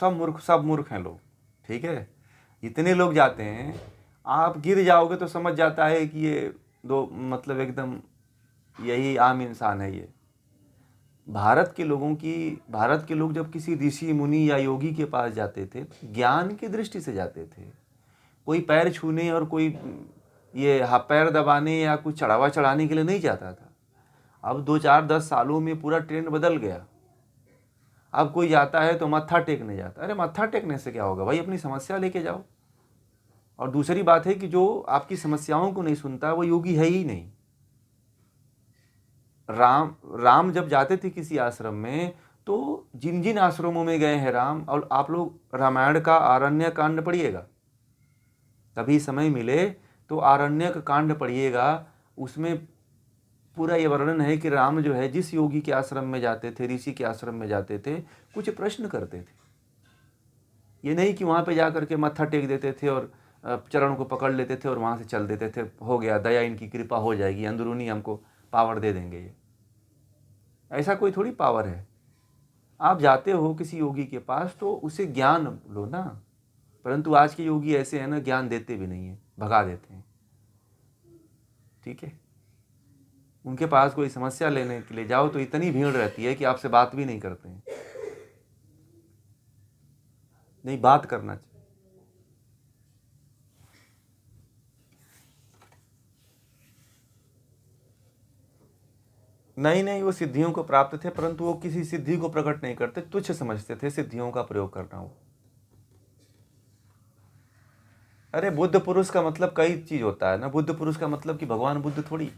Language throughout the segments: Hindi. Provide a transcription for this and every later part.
सब मूर्ख हैं लोग, ठीक है। इतने लोग जाते हैं, आप गिर जाओगे तो समझ जाता है कि ये दो मतलब एकदम यही आम इंसान है ये। भारत के लोग जब किसी ऋषि मुनि या योगी के पास जाते थे, ज्ञान की दृष्टि से जाते थे। कोई पैर छूने और कोई ये पैर दबाने या कुछ चढ़ावा चढ़ाने के लिए नहीं जाता था। अब 2 4 10 सालों में पूरा ट्रेंड बदल गया। अब कोई जाता है तो मत्था टेकने जाता है। अरे मत्था टेकने से क्या होगा भाई, अपनी समस्या लेके जाओ। और दूसरी बात है कि जो आपकी समस्याओं को नहीं सुनता वो योगी है ही नहीं। राम जब जाते थे किसी आश्रम में, तो जिन जिन आश्रमों में गए हैं राम, और आप लोग रामायण का आरण्य कांड पढ़िएगा, कभी समय मिले तो आरण्यक कांड पढ़िएगा। उसमें पूरा ये वर्णन है कि राम जो है जिस योगी के आश्रम में जाते थे, ऋषि के आश्रम में जाते थे, कुछ प्रश्न करते थे। ये नहीं कि वहाँ पे जा करके मत्था टेक देते थे और चरण को पकड़ लेते थे और वहाँ से चल देते थे, हो गया, दया इनकी कृपा हो जाएगी, अंदरूनी हमको पावर दे देंगे। ये ऐसा कोई थोड़ी पावर है। आप जाते हो किसी योगी के पास तो उसे ज्ञान लो ना। परंतु आज के योगी ऐसे हैं ना, ज्ञान देते भी नहीं है, भगा देते हैं, ठीक है। उनके पास कोई समस्या लेने के लिए जाओ तो इतनी भीड़ रहती है कि आपसे बात भी नहीं करते हैं। नहीं, बात करना चाहिए। नहीं, वो सिद्धियों को प्राप्त थे, परंतु वो किसी सिद्धि को प्रकट नहीं करते, तुच्छ समझते थे सिद्धियों का प्रयोग करना हो। अरे बुद्ध पुरुष का मतलब कई चीज होता है ना। बुद्ध पुरुष का मतलब कि भगवान बुद्ध थोड़ी।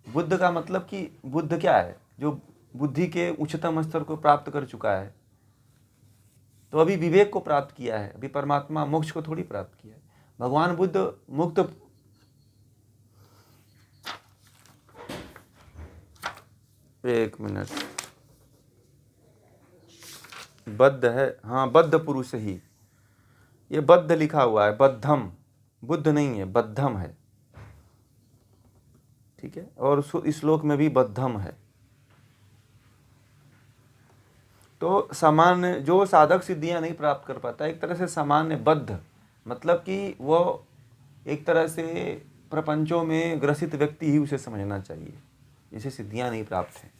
बुद्ध का मतलब कि बुद्ध क्या है, जो बुद्धि के उच्चतम स्तर को प्राप्त कर चुका है। तो अभी विवेक को प्राप्त किया है, अभी परमात्मा मोक्ष को थोड़ी प्राप्त किया है। भगवान बुद्ध मुक्त। एक मिनट, बद्ध है, हाँ, बद्ध पुरुष ही। ये बद्ध लिखा हुआ है, बद्धम, बुद्ध नहीं है, बद्धम है, ठीक है। और इस श्लोक में भी बद्धम है। तो सामान्य जो साधक सिद्धियां नहीं प्राप्त कर पाता, एक तरह से सामान्य बद्ध, मतलब कि वो एक तरह से प्रपंचों में ग्रसित व्यक्ति ही उसे समझना चाहिए, जिसे सिद्धियां नहीं प्राप्त हैं।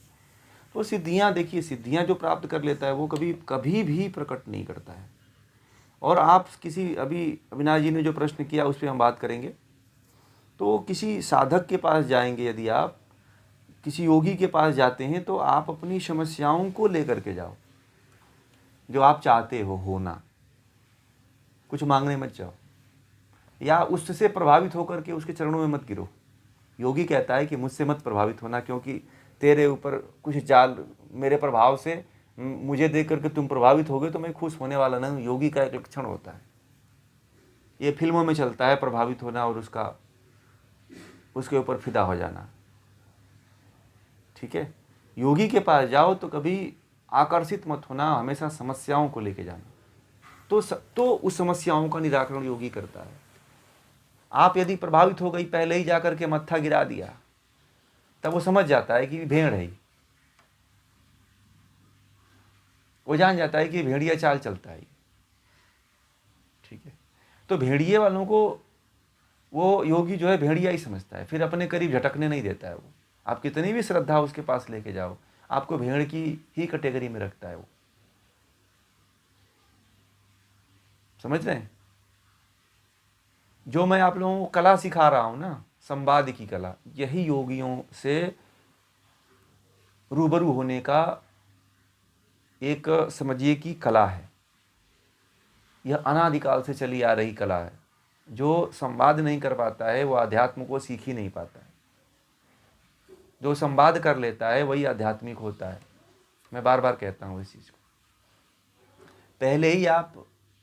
तो सिद्धियां, देखिए, सिद्धियां जो प्राप्त कर लेता है वो कभी कभी भी प्रकट नहीं करता है। और आप किसी, अभी अविनाश जी ने जो प्रश्न किया उस पर हम बात करेंगे। तो किसी साधक के पास जाएंगे, यदि आप किसी योगी के पास जाते हैं तो आप अपनी समस्याओं को लेकर के जाओ, जो आप चाहते हो होना। कुछ मांगने मत जाओ, या उससे प्रभावित होकर के उसके चरणों में मत गिरो। योगी कहता है कि मुझसे मत प्रभावित होना, क्योंकि तेरे ऊपर कुछ जाल, मेरे प्रभाव से मुझे देख करके तुम प्रभावित हो गए तो मैं खुश होने वाला नहीं। योगी का एक लक्षण होता है, ये फिल्मों में चलता है, प्रभावित होना और उसके ऊपर फिदा हो जाना, ठीक है। योगी के पास जाओ तो कभी आकर्षित मत होना, हमेशा समस्याओं को लेके जाना। तो उस समस्याओं का निराकरण योगी करता है। आप यदि प्रभावित हो गई, पहले ही जाकर के मत्था गिरा दिया, तब वो समझ जाता है कि भेड़ है, वो जान जाता है कि भेड़िया चाल चलता है, ठीक है। तो भेड़िए वालों को वो योगी जो है भेड़िया ही समझता है, फिर अपने करीब झटकने नहीं देता है वो। आप कितनी भी श्रद्धा उसके पास लेके जाओ, आपको भेड़ की ही कैटेगरी में रखता है वो। समझ रहे हैं? जो मैं आप लोगों को कला सिखा रहा हूं ना, संवाद की कला, यही योगियों से रूबरू होने का एक, समझिए कि कला है। यह अनादिकाल से चली आ रही कला है। जो संवाद नहीं कर पाता है वो अध्यात्म को सीख ही नहीं पाता है। जो संवाद कर लेता है वही आध्यात्मिक होता है। मैं बार बार कहता हूँ इस चीज़ को। पहले ही आप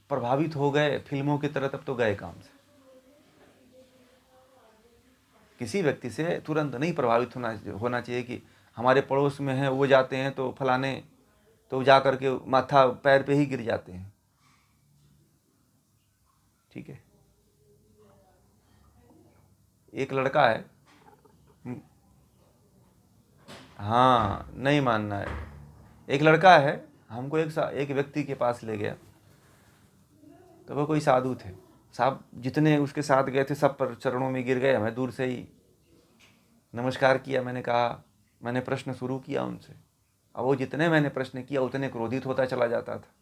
प्रभावित हो गए फिल्मों की तरह, तब तो गए काम से। किसी व्यक्ति से तुरंत नहीं प्रभावित होना चाहिए कि हमारे पड़ोस में है, वो जाते हैं तो फलाने, तो जा करके माथा पैर पे ही गिर जाते हैं, ठीक है। एक लड़का है, हाँ, नहीं मानना है। एक लड़का है, हमको एक व्यक्ति के पास ले गया। तो वो कोई साधु थे। साहब जितने उसके साथ गए थे सब पर चरणों में गिर गए। मैं दूर से ही नमस्कार किया। मैंने प्रश्न शुरू किया उनसे। अब वो जितने मैंने प्रश्न किया उतने क्रोधित होता चला जाता था।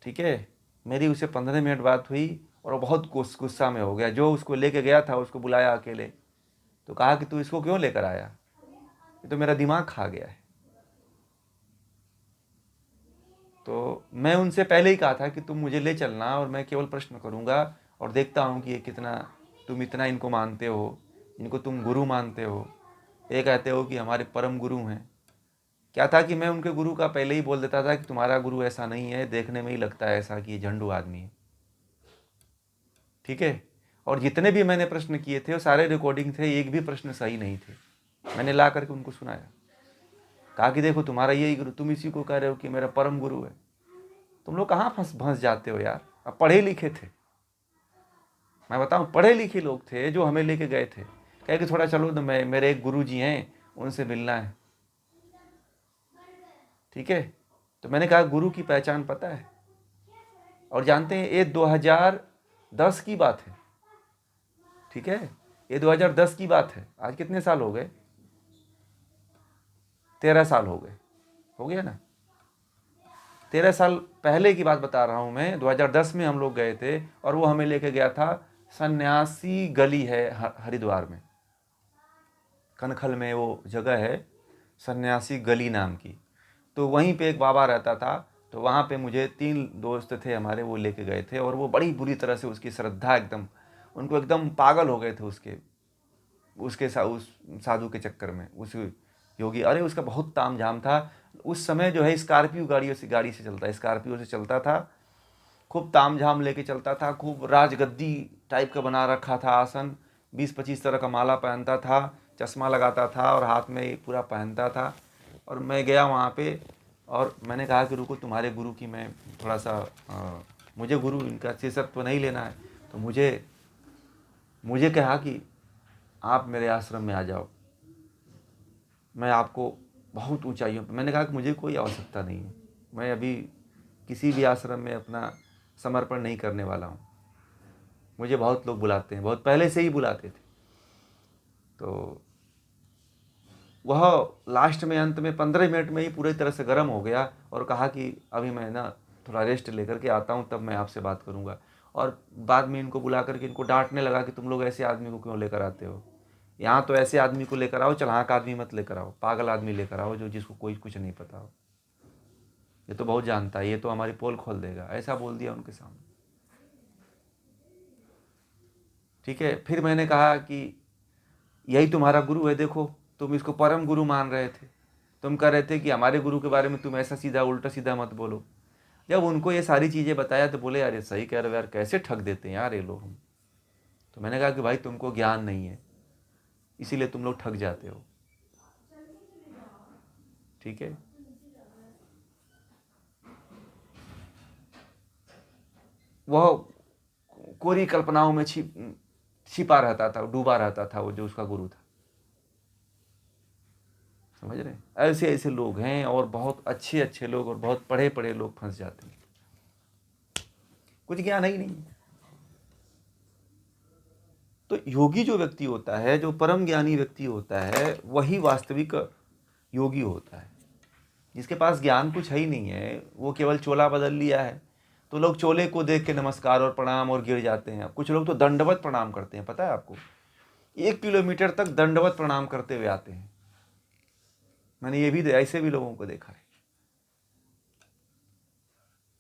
ठीक है, मेरी उसे 15 मिनट बात हुई और वो बहुत गुस्सा में हो गया। जो उसको लेके गया था उसको बुलाया अकेले, तो कहा कि तू इसको क्यों लेकर आया, ये तो मेरा दिमाग खा गया है। तो मैं उनसे पहले ही कहा था कि तुम मुझे ले चलना और मैं केवल प्रश्न करूंगा और देखता हूँ कि ये कितना, तुम इतना इनको मानते हो, इनको तुम गुरु मानते हो, ये कहते हो कि हमारे परम गुरु हैं। क्या था कि मैं उनके गुरु का पहले ही बोल देता था कि तुम्हारा गुरु ऐसा नहीं है, देखने में ही लगता है ऐसा कि ये झंडू आदमी है। ठीक है, और जितने भी मैंने प्रश्न किए थे वो सारे रिकॉर्डिंग थे, एक भी प्रश्न सही नहीं थे। मैंने ला करके उनको सुनाया, कहा कि देखो तुम्हारा यही गुरु, तुम इसी को कह रहे हो कि मेरा परम गुरु है। तुम लोग कहाँ फंस जाते हो यार। अब पढ़े लिखे थे, मैं बताऊं, पढ़े लिखे लोग थे जो हमें लेके गए थे। कहे कि थोड़ा चलो तो मेरे एक गुरु जी हैं, उनसे मिलना है। ठीक है, तो मैंने कहा गुरु की पहचान पता है? और जानते हैं ये 2010 की बात है। ठीक है, ये 2010 की बात है। आज कितने साल हो गए? 13 साल हो गए, हो गया ना। 13 साल पहले की बात बता रहा हूं मैं। 2010 में हम लोग गए थे और वो हमें लेके गया था सन्यासी गली है हरिद्वार में, कनखल में वो जगह है सन्यासी गली नाम की। तो वहीं पे एक बाबा रहता था। तो वहाँ पे मुझे 3 दोस्त थे हमारे, वो लेके गए थे और वो बड़ी बुरी तरह से उसकी श्रद्धा एकदम, उनको एकदम पागल हो गए थे उस साधु के चक्कर में, उस योगी। अरे उसका बहुत ताम झाम था। उस समय जो है स्कॉर्पियो गाड़ी से चलता, स्कॉर्पियो से चलता था। खूब ताम झाम लेके चलता था, खूब राजगद्दी टाइप का बना रखा था आसन, 20-25 तरह का माला पहनता था, चश्मा लगाता था और हाथ में पूरा पहनता था। और मैं गया वहाँ पे और मैंने कहा कि रुको, तुम्हारे गुरु की मैं थोड़ा सा मुझे गुरु इनका शिष्यत्व नहीं लेना है। तो मुझे कहा कि आप मेरे आश्रम में आ जाओ, मैं आपको बहुत ऊंचाइयों पर। मैंने कहा कि मुझे कोई आवश्यकता नहीं है, मैं अभी किसी भी आश्रम में अपना समर्पण नहीं करने वाला हूँ। मुझे बहुत लोग बुलाते हैं, बहुत पहले से ही बुलाते थे। तो वह लास्ट में, अंत में 15 मिनट में ही पूरी तरह से गर्म हो गया और कहा कि अभी मैं ना थोड़ा रेस्ट लेकर के आता हूँ, तब मैं आपसे बात करूँगा। और बाद में इनको बुला करके इनको डांटने लगा कि तुम लोग ऐसे आदमी को क्यों लेकर आते हो, यहाँ तो ऐसे आदमी को लेकर आओ, चलाक आदमी मत लेकर आओ, पागल आदमी लेकर आओ जो जिसको कोई कुछ नहीं पता हो, ये तो बहुत जानता है, ये तो हमारी पोल खोल देगा, ऐसा बोल दिया उनके सामने। ठीक है, फिर मैंने कहा कि यही तुम्हारा गुरु है, देखो तुम इसको परम गुरु मान रहे थे, तुम कह रहे थे कि हमारे गुरु के बारे में तुम ऐसा सीधा उल्टा सीधा मत बोलो। जब उनको ये सारी चीज़ें बताया तो बोले यार ये सही कह रहे हो यार, कैसे ठग देते हैं यार ये लोग हम। तो मैंने कहा कि भाई तुमको ज्ञान नहीं है, इसीलिए तुम लोग ठग जाते हो। ठीक है, वह कोरी कल्पनाओं में छिपा रहता था, डूबा रहता था वो जो उसका गुरु था। समझ रहे हैं? ऐसे ऐसे लोग हैं और बहुत अच्छे अच्छे लोग और बहुत पढ़े पढ़े लोग फंस जाते हैं, कुछ ज्ञान ही नहीं। तो योगी जो व्यक्ति होता है, जो परम ज्ञानी व्यक्ति होता है, वही वास्तविक योगी होता है, जिसके पास ज्ञान कुछ है ही नहीं है, वो केवल चोला बदल लिया है। तो लोग चोले को देख के नमस्कार और प्रणाम और गिर जाते हैं। कुछ लोग तो दंडवत प्रणाम करते हैं, पता है आपको? 1 किलोमीटर तक दंडवत प्रणाम करते हुए आते हैं। मैंने ये भी ऐसे भी लोगों को देखा है।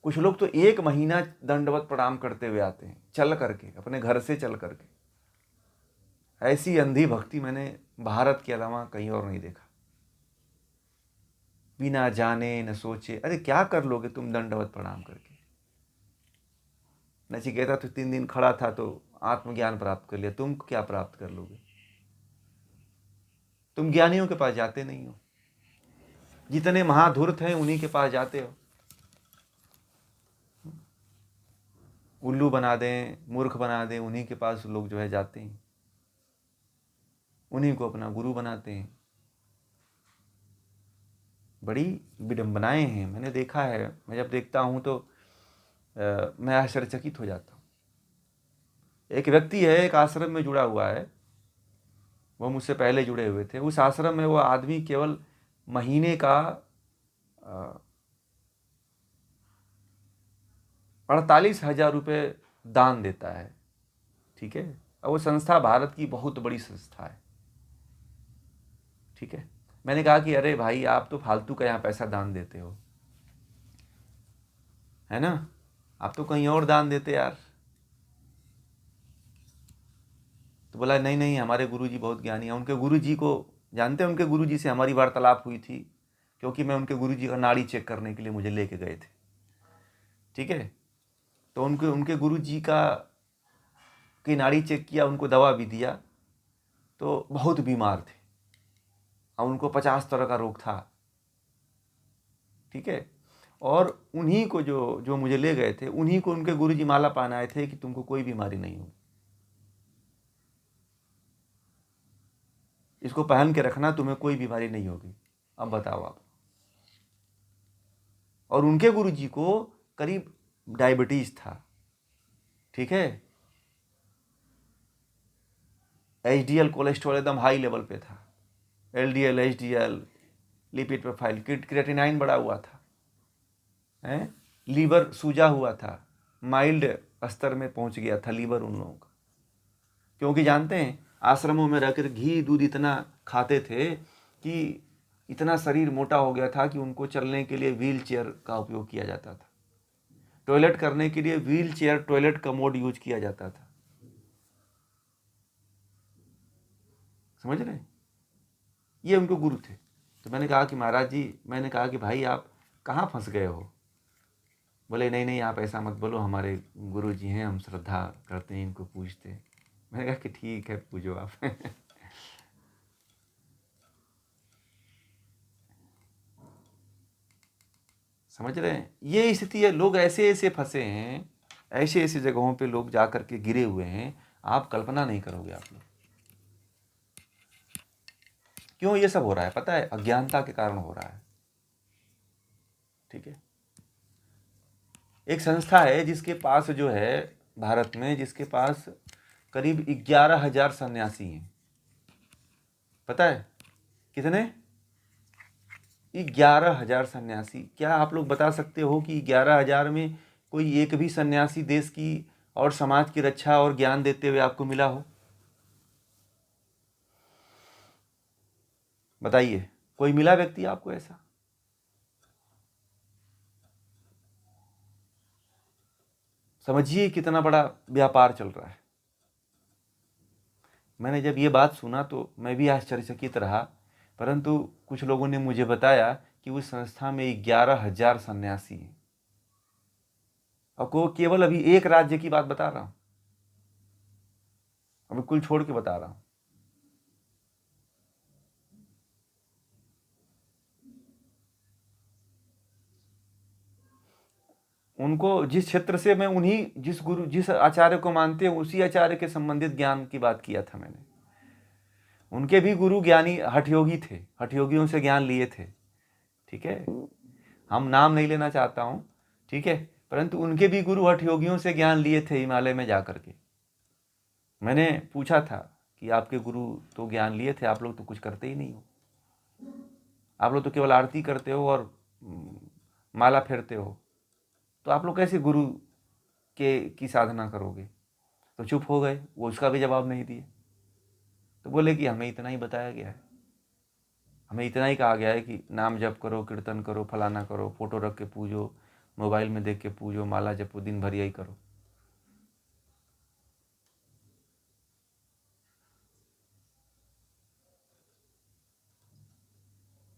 कुछ लोग तो 1 महीना दंडवत प्रणाम करते हुए आते हैं, चल करके, अपने घर से चल करके। ऐसी अंधी भक्ति मैंने भारत के अलावा कहीं और नहीं देखा। बिना जाने न सोचे, अरे क्या कर लोगे तुम दंडवत प्रणाम करके? नचिकेता तो 3 दिन खड़ा था तो आत्मज्ञान प्राप्त कर लिया, तुम क्या प्राप्त कर लोगे? तुम ज्ञानियों के पास जाते नहीं हो, जितने महाधूर्त हैं उन्हीं के पास जाते हो। उल्लू बना दें, मूर्ख बना दें, उन्हीं के पास लोग जो है जाते हैं, उन्हीं को अपना गुरु बनाते हैं। बड़ी विडंबनाएं हैं, मैंने देखा है। मैं जब देखता हूँ तो मैं आश्चर्यचकित हो जाता हूँ। एक व्यक्ति है, एक आश्रम में जुड़ा हुआ है, वो मुझसे पहले जुड़े हुए थे। उस आश्रम में वो आदमी केवल महीने का 48,000 रुपये दान देता है, ठीक है। और वो संस्था भारत की बहुत बड़ी संस्था है, ठीक है। मैंने कहा कि अरे भाई, आप तो फालतू का यहाँ पैसा दान देते हो, है ना, आप तो कहीं और दान देते यार। तो बोला नहीं नहीं, हमारे गुरुजी बहुत ज्ञानी हैं। उनके गुरुजी को जानते हैं, उनके गुरुजी से हमारी वार्तालाप हुई थी, क्योंकि मैं उनके गुरुजी का नाड़ी चेक करने के लिए मुझे लेके गए थे, ठीक है। तो उनके उनके गुरुजी की नाड़ी चेक किया, उनको दवा भी दिया। तो बहुत बीमार थे और उनको 50 तरह का रोग था, ठीक है। और उन्हीं को जो जो मुझे ले गए थे, उन्हीं को उनके गुरुजी माला पहनाए थे कि तुमको कोई बीमारी नहीं होगी, इसको पहन के रखना, तुम्हें कोई बीमारी नहीं होगी। अब बताओ आप। और उनके गुरुजी को करीब डायबिटीज था, ठीक है। एचडीएल कोलेस्ट्रॉल एकदम हाई लेवल पे था, LDL, HDL, lipid profile, creatinine बढ़ा हुआ था, हैं, लीवर सूजा हुआ था, माइल्ड स्तर में पहुंच गया था लीवर उन लोगों का। क्योंकि जानते हैं, आश्रमों में रहकर घी दूध इतना खाते थे कि इतना शरीर मोटा हो गया था कि उनको चलने के लिए व्हील चेयर का उपयोग किया जाता था, टॉयलेट करने के लिए wheel chair, toilet commode use किया जाता था, समझ रहे हैं। ये उनको गुरु थे। तो मैंने कहा कि महाराज जी, मैंने कहा कि भाई आप कहाँ फंस गए हो। बोले नहीं नहीं, आप ऐसा मत बोलो, हमारे गुरु जी हैं, हम श्रद्धा करते हैं, इनको पूजते हैं। मैंने कहा कि ठीक है, पूजो आप। समझ रहे हैं, ये स्थिति है। लोग ऐसे ऐसे फंसे हैं, ऐसे ऐसे जगहों पे लोग जा करके गिरे हुए हैं, आप कल्पना नहीं करोगे आप लोग। क्यों ये सब हो रहा है पता है? अज्ञानता के कारण हो रहा है, ठीक है। एक संस्था है जिसके पास जो है भारत में, जिसके पास करीब 11,000 सन्यासी हैं। पता है कितने? 11,000 सन्यासी। क्या आप लोग बता सकते हो कि 11,000 में कोई एक भी सन्यासी देश की और समाज की रक्षा और ज्ञान देते हुए आपको मिला हो? बताइए, कोई मिला व्यक्ति आपको ऐसा? समझिए कितना बड़ा व्यापार चल रहा है। मैंने जब ये बात सुना तो मैं भी आश्चर्यचकित रहा, परंतु कुछ लोगों ने मुझे बताया कि उस संस्था में 11,000 सन्यासी हैं। और को केवल अभी एक राज्य की बात बता रहा हूँ, अभी कुल छोड़ के बता रहा हूँ। उनको जिस क्षेत्र से मैं उन्हीं जिस आचार्य को मानते हैं, उसी आचार्य के संबंधित ज्ञान की बात किया था मैंने। उनके भी गुरु ज्ञानी हठयोगी थे, हठयोगियों से ज्ञान लिए थे, ठीक है। हम नाम नहीं लेना चाहता हूँ, ठीक है, परंतु उनके भी गुरु हठयोगियों से ज्ञान लिए थे हिमालय में जाकर के। मैंने पूछा था कि आपके गुरु तो ज्ञान लिए थे, आप लोग तो कुछ करते ही नहीं हो, आप लोग तो केवल आरती करते हो और माला फेरते हो, तो आप लोग कैसे गुरु की साधना करोगे? तो चुप हो गए, वो उसका भी जवाब नहीं दिए। तो बोले कि हमें इतना ही बताया गया है, हमें इतना ही कहा गया है कि नाम जप करो, कीर्तन करो, फलाना करो, फोटो रख के पूजो, मोबाइल में देख के पूजो, माला जपो, दिन भर यही करो।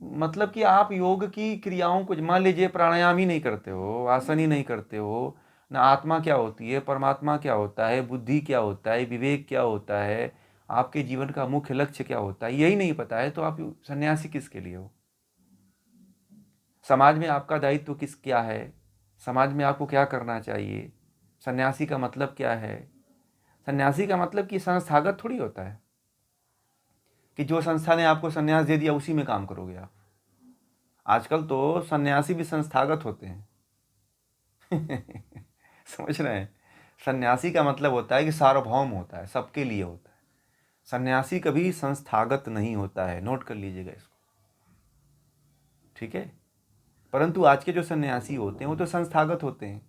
मतलब कि आप योग की क्रियाओं को, मान लीजिए प्राणायाम ही नहीं करते हो, आसन ही नहीं करते हो, ना आत्मा क्या होती है, परमात्मा क्या होता है, बुद्धि क्या होता है, विवेक क्या होता है, आपके जीवन का मुख्य लक्ष्य क्या होता है, यही नहीं पता है, तो आप सन्यासी किसके लिए हो? समाज में आपका दायित्व क्या है? समाज में आपको क्या करना चाहिए? सन्यासी का मतलब क्या है? सन्यासी का मतलब कि संस्थागत थोड़ी होता है कि जो संस्था ने आपको सन्यास दे दिया उसी में काम करोगे आप। आजकल तो सन्यासी भी संस्थागत होते हैं। समझ रहे हैं? सन्यासी का मतलब होता है कि सार्वभौम होता है, सबके लिए होता है। सन्यासी कभी संस्थागत नहीं होता है, नोट कर लीजिएगा इसको, ठीक है। परंतु आज के जो सन्यासी होते हैं वो तो संस्थागत होते हैं,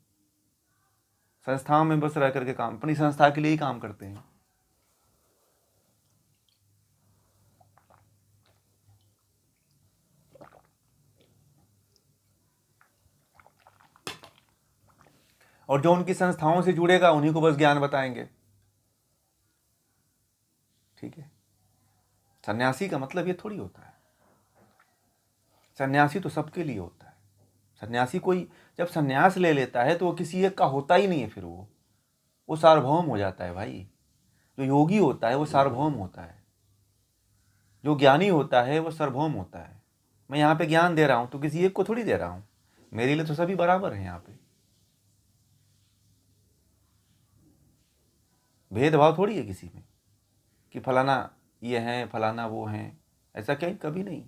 संस्थाओं में बस रह करके काम, अपनी संस्था के लिए ही काम करते हैं। और जो उनकी संस्थाओं से जुड़ेगा उन्हीं को बस ज्ञान बताएंगे, ठीक है। सन्यासी का मतलब ये थोड़ी होता है, सन्यासी तो सबके लिए होता है। सन्यासी कोई जब सन्यास ले लेता है तो वो किसी एक का होता ही नहीं है, फिर वो सार्वभौम हो जाता है भाई। जो योगी होता है वो सार्वभौम होता है, जो ज्ञानी होता है वो सार्वभौम होता है। मैं यहाँ पे ज्ञान दे रहा हूँ तो किसी एक को थोड़ी दे रहा हूँ, मेरे लिए तो सभी बराबर हैं। यहाँ पे भेदभाव थोड़ी है किसी में कि फलाना ये हैं फलाना वो हैं, ऐसा कहीं कभी नहीं।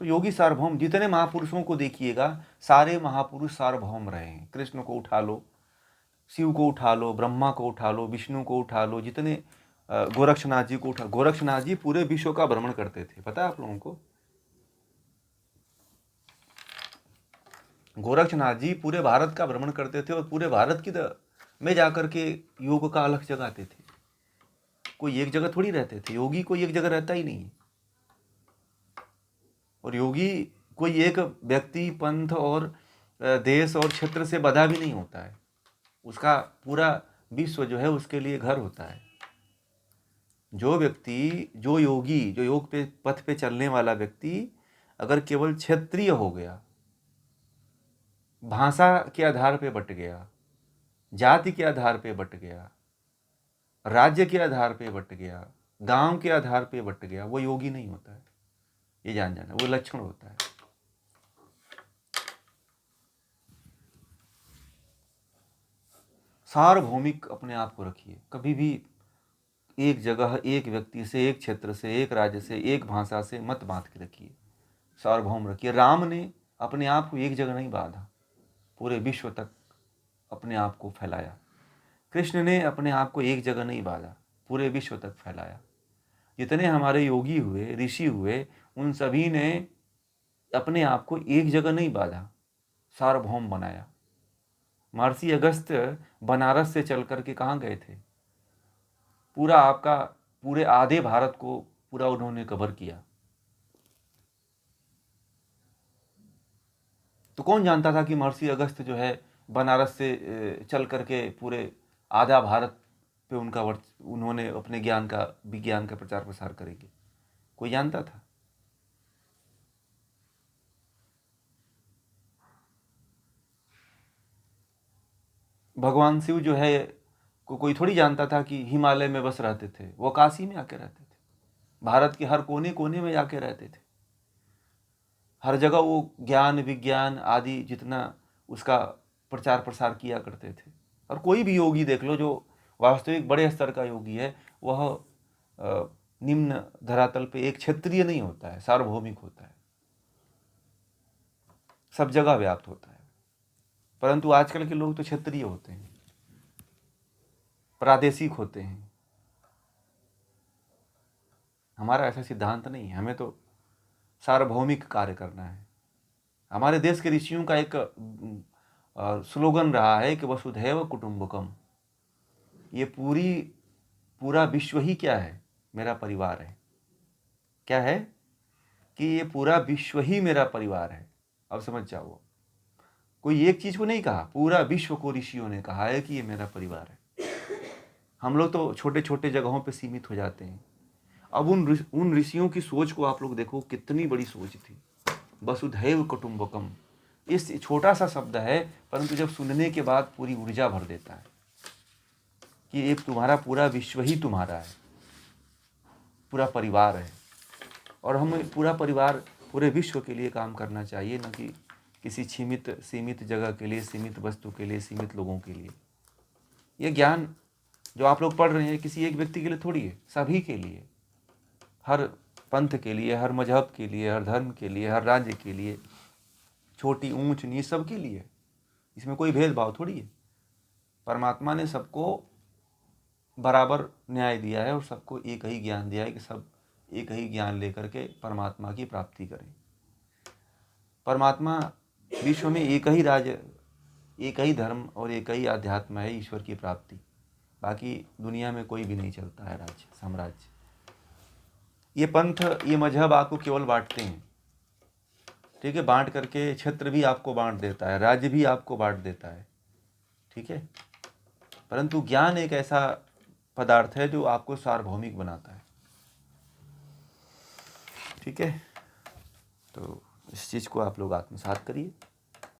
तो योगी सार्वभौम, जितने महापुरुषों को देखिएगा सारे महापुरुष सार्वभौम रहे हैं। कृष्ण को उठा लो, शिव को उठा लो, ब्रह्मा को उठा लो, विष्णु को उठा लो, जितने गोरक्षनाथ जी को उठा, गोरक्षनाथ जी पूरे विश्व का भ्रमण करते थे, पता है आप लोगों को? गोरक्षनाथ जी पूरे भारत का भ्रमण करते थे और पूरे भारत की में जाकर के योग का अलग जगाते थे। कोई एक जगह थोड़ी रहते थे, योगी कोई एक जगह रहता ही नहीं। और योगी कोई एक व्यक्ति, पंथ और देश और क्षेत्र से बंधा भी नहीं होता है, उसका पूरा विश्व जो है उसके लिए घर होता है। जो व्यक्ति, जो योगी, जो योग पे पथ पे चलने वाला व्यक्ति अगर केवल क्षेत्रीय हो गया, भाषा के आधार पे बट गया, जाति के आधार पे बट गया, राज्य के आधार पे बट गया, गांव के आधार पे बट गया, वो योगी नहीं होता है। ये जान जाना, वो लक्षण होता है। सार्वभौमिक अपने आप को रखिए, कभी भी एक जगह, एक व्यक्ति से, एक क्षेत्र से, एक राज्य से, एक भाषा से मत बांध के रखिए, सार्वभौम रखिए। राम ने अपने आप को एक जगह नहीं बांधा, पूरे विश्व तक अपने आप को फैलाया। कृष्ण ने अपने आप को एक जगह नहीं बांधा, पूरे विश्व तक फैलाया। जितने हमारे योगी हुए, ऋषि हुए, उन सभी ने अपने आप को एक जगह नहीं बांधा, सार्वभौम बनाया। महर्षि अगस्त्य बनारस से चल करके कहाँ गए थे? पूरा आपका, पूरे आधे भारत को पूरा उन्होंने कवर किया। तो कौन जानता था कि महर्षि अगस्त्य जो है बनारस से चल करके पूरे आधा भारत पे उन्होंने अपने ज्ञान का, विज्ञान का प्रचार प्रसार करेंगे? कोई जानता था? भगवान शिव जो है को कोई थोड़ी जानता था कि हिमालय में बस रहते थे, वो काशी में आके रहते थे, भारत के हर कोने कोने में जाके रहते थे। हर जगह वो ज्ञान विज्ञान आदि जितना उसका प्रचार प्रसार किया करते थे। और कोई भी योगी देख लो जो वास्तविक बड़े स्तर का योगी है, वह निम्न धरातल पे एक क्षेत्रीय नहीं होता है, सार्वभौमिक होता है, सब जगह व्याप्त होता है। परंतु आजकल के लोग तो क्षेत्रीय होते हैं, प्रादेशिक होते हैं। हमारा ऐसा सिद्धांत नहीं है, हमें तो सार्वभौमिक कार्य करना है। हमारे देश के ऋषियों का एक स्लोगन रहा है कि वसुधैव कुटुंबकम। ये पूरा विश्व ही क्या है? मेरा परिवार है। क्या है? कि ये पूरा विश्व ही मेरा परिवार है। अब समझ जाओ, कोई एक चीज को नहीं कहा, पूरा विश्व को ऋषियों ने कहा है कि ये मेरा परिवार है। हम लोग तो छोटे छोटे जगहों पे सीमित हो जाते हैं। अब उन ऋषियों की सोच को आप लोग देखो, कितनी बड़ी सोच थी। वसुधैव कुटुंबकम, इस छोटा सा शब्द है, परंतु जब सुनने के बाद पूरी ऊर्जा भर देता है कि एक तुम्हारा पूरा विश्व ही तुम्हारा है, पूरा परिवार है। और हमें पूरा परिवार, पूरे विश्व के लिए काम करना चाहिए, न कि किसी सीमित जगह के लिए, सीमित वस्तु के लिए, सीमित लोगों के लिए। ये ज्ञान जो आप लोग पढ़ रहे हैं किसी एक व्यक्ति के लिए थोड़ी है, सभी के लिए, हर पंथ के लिए, हर मजहब के लिए, हर धर्म के लिए, हर राज्य के लिए, छोटी ऊंच नीच सबके लिए है, इसमें कोई भेदभाव थोड़ी है। परमात्मा ने सबको बराबर न्याय दिया है और सबको एक ही ज्ञान दिया है कि सब एक ही ज्ञान लेकर के परमात्मा की प्राप्ति करें। परमात्मा विश्व में एक ही राज्य, एक ही धर्म और एक ही आध्यात्म है, ईश्वर की प्राप्ति। बाकी दुनिया में कोई भी नहीं चलता है राज्य साम्राज्य। ये पंथ, ये मजहब आपको केवल बांटते हैं, ठीक है, बांट करके क्षेत्र भी आपको बांट देता है, राज्य भी आपको बांट देता है, ठीक है। परंतु ज्ञान एक ऐसा पदार्थ है जो आपको सार्वभौमिक बनाता है, ठीक है। तो इस चीज़ को आप लोग आत्मसात करिए।